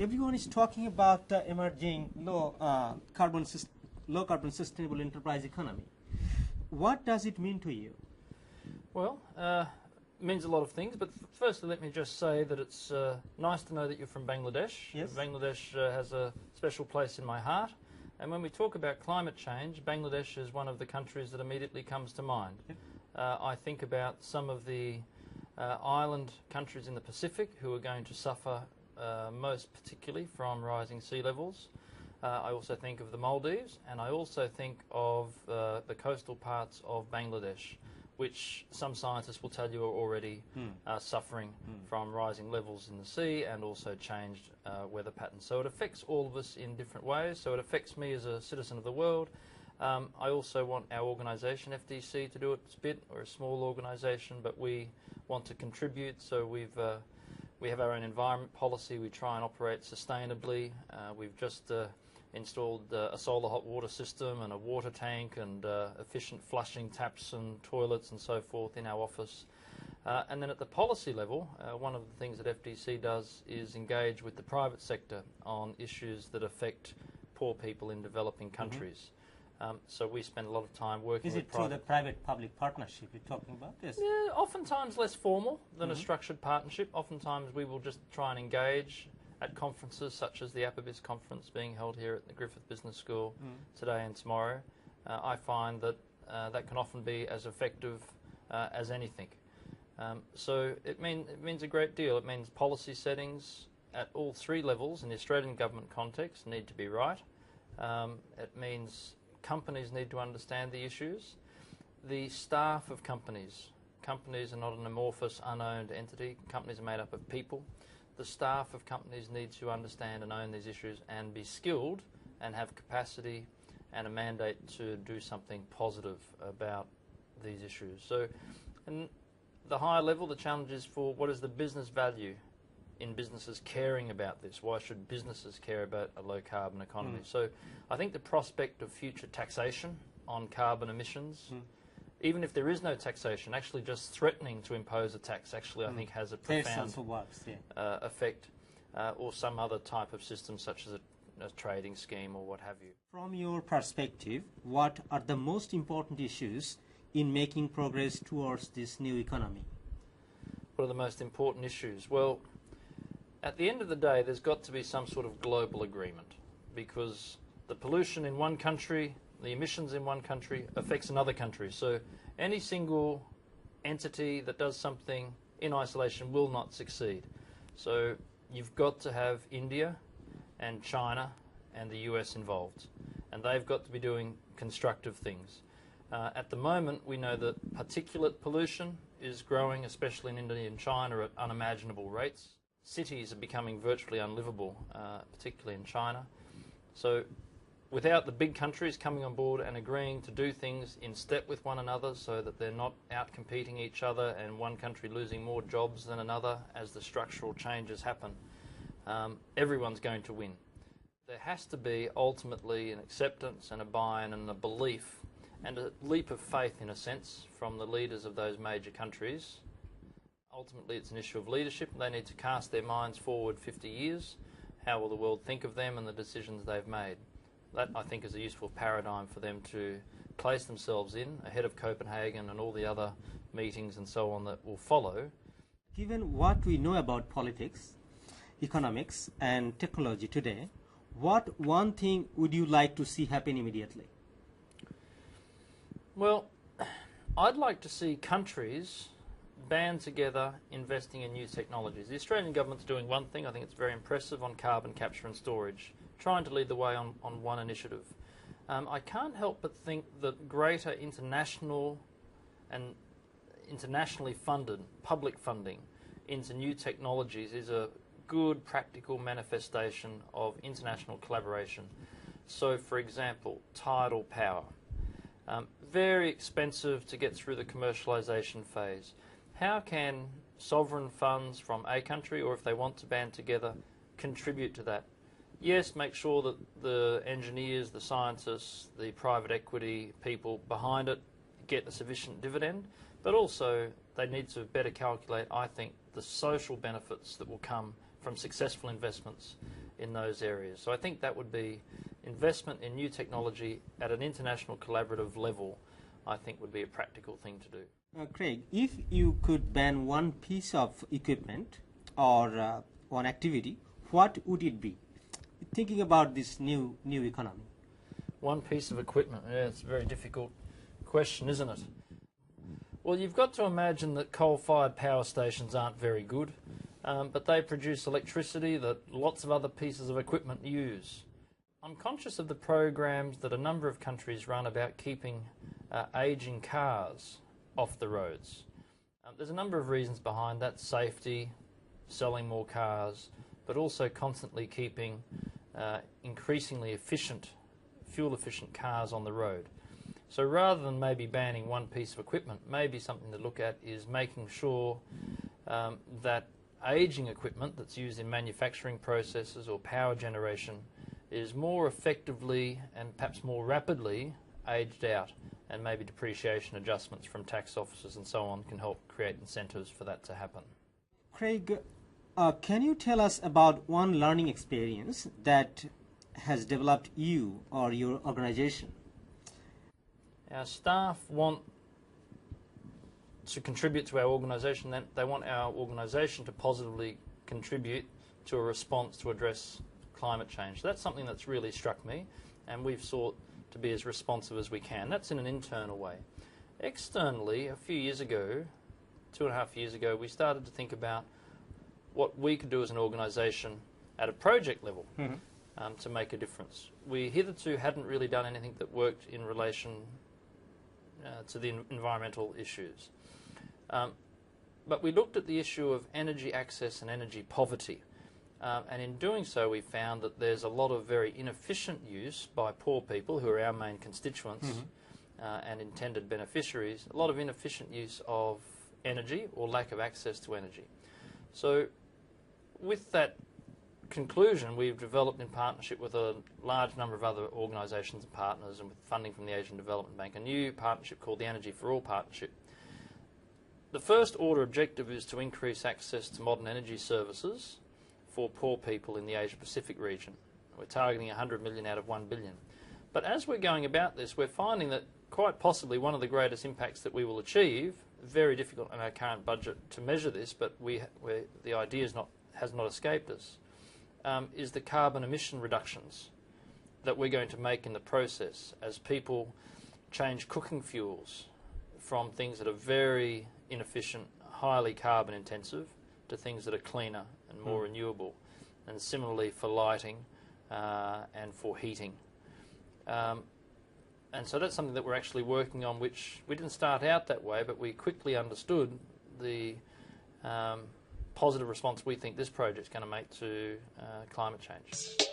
everyone is talking about the emerging low carbon sustainable enterprise economy. What does it mean to you? Well, it means a lot of things, but firstly let me just say that it's nice to know that you're from Bangladesh. Yes. Bangladesh has a special place in my heart, and when we talk about climate change, Bangladesh is one of the countries that immediately comes to mind. Yep. I think about some of the island countries in the Pacific who are going to suffer most particularly from rising sea levels. I also think of the Maldives, and I also think of the coastal parts of Bangladesh, which some scientists will tell you are already suffering from rising levels in the sea and also changed weather patterns. So it affects all of us in different ways. So it affects me as a citizen of the world. I also want our organisation, FDC, to do its bit. We're a small organisation, but we want to contribute. So we have our own environment policy. We try and operate sustainably. We've just installed a solar hot water system and a water tank and efficient flushing taps and toilets and so forth in our office. And then at the policy level, one of the things that FDC does is engage with the private sector on issues that affect poor people in developing countries. So we spend a lot of time working with private... Is it through the private-public partnership you're talking about? Yes. Yeah, oftentimes less formal than a structured partnership. Oftentimes we will just try and engage at conferences such as the APABIS conference being held here at the Griffith Business School today and tomorrow. I find that that can often be as effective as anything. So it means a great deal. It means policy settings at all three levels in the Australian government context need to be right. It means companies need to understand the issues. The staff of companies are not an amorphous, unowned entity. Companies are made up of people. The staff of companies need to understand and own these issues and be skilled and have capacity and a mandate to do something positive about these issues. So, in the higher level, the challenge is for what is the business value in businesses caring about this? Why should businesses care about a low-carbon economy? So I think the prospect of future taxation on carbon emissions, even if there is no taxation, actually just threatening to impose a tax actually I think has a profound effect, or some other type of system such as a trading scheme or what have you. From your perspective, what are the most important issues in making progress towards this new economy? What are the most important issues? Well, at the end of the day, there's got to be some sort of global agreement, because the pollution in one country, the emissions in one country affects another country. So any single entity that does something in isolation will not succeed. So you've got to have India and China and the US involved, and they've got to be doing constructive things. At the moment, we know that particulate pollution is growing, especially in India and China, at unimaginable rates. Cities are becoming virtually unlivable, particularly in China. So without the big countries coming on board and agreeing to do things in step with one another so that they're not out-competing each other and one country losing more jobs than another as the structural changes happen, everyone's going to win. There has to be ultimately an acceptance and a buy-in and a belief and a leap of faith, in a sense, from the leaders of those major countries. Ultimately, it's an issue of leadership. They need to cast their minds forward 50 years. How will the world think of them and the decisions they've made? That, I think, is a useful paradigm for them to place themselves in ahead of Copenhagen and all the other meetings and so on that will follow. Given what we know about politics, economics and technology today, what one thing would you like to see happen immediately? Well, I'd like to see countries band together investing in new technologies. The Australian government's doing one thing, I think it's very impressive, on carbon capture and storage, trying to lead the way on one initiative. I can't help but think that greater international and internationally funded public funding into new technologies is a good practical manifestation of international collaboration. So, for example, tidal power. Very expensive to get through the commercialisation phase. How can sovereign funds from a country, or if they want to band together, contribute to that? Yes, make sure that the engineers, the scientists, the private equity people behind it get a sufficient dividend, but also they need to better calculate, I think, the social benefits that will come from successful investments in those areas. So I think that would be investment in new technology at an international collaborative level, I think would be a practical thing to do. Craig, if you could ban one piece of equipment or one activity, what would it be? Thinking about this new economy. One piece of equipment, yeah, it's a very difficult question, isn't it? Well, you've got to imagine that coal-fired power stations aren't very good, but they produce electricity that lots of other pieces of equipment use. I'm conscious of the programs that a number of countries run about keeping ageing cars off the roads. There's a number of reasons behind that: safety, selling more cars, but also constantly keeping increasingly efficient, fuel-efficient cars on the road. So rather than maybe banning one piece of equipment, maybe something to look at is making sure that ageing equipment that's used in manufacturing processes or power generation is more effectively and perhaps more rapidly aged out, and maybe depreciation adjustments from tax offices and so on can help create incentives for that to happen. Craig, can you tell us about one learning experience that has developed you or your organization? Our staff want to contribute to our organisation. They want our organisation to positively contribute to a response to address climate change. That's something that's really struck me, and we've sought to be as responsive as we can. That's in an internal way. Externally, a few years ago, 2.5 years ago, we started to think about what we could do as an organisation at a project level to make a difference. We hitherto hadn't really done anything that worked in relation to the environmental issues. But we looked at the issue of energy access and energy poverty. And in doing so, we found that there's a lot of very inefficient use by poor people, who are our main constituents and intended beneficiaries, a lot of inefficient use of energy or lack of access to energy. So with that conclusion, we've developed, in partnership with a large number of other organisations and partners and with funding from the Asian Development Bank, a new partnership called the Energy for All Partnership. The first order objective is to increase access to modern energy services for poor people in the Asia-Pacific region. We're targeting 100 million out of 1 billion. But as we're going about this, we're finding that quite possibly one of the greatest impacts that we will achieve, very difficult in our current budget to measure this, but the idea has not escaped us, is the carbon emission reductions that we're going to make in the process as people change cooking fuels from things that are very inefficient, highly carbon intensive, to things that are cleaner and more renewable, and similarly for lighting and for heating. And so that's something that we're actually working on, which we didn't start out that way, but we quickly understood the positive response we think this project's going to make to climate change.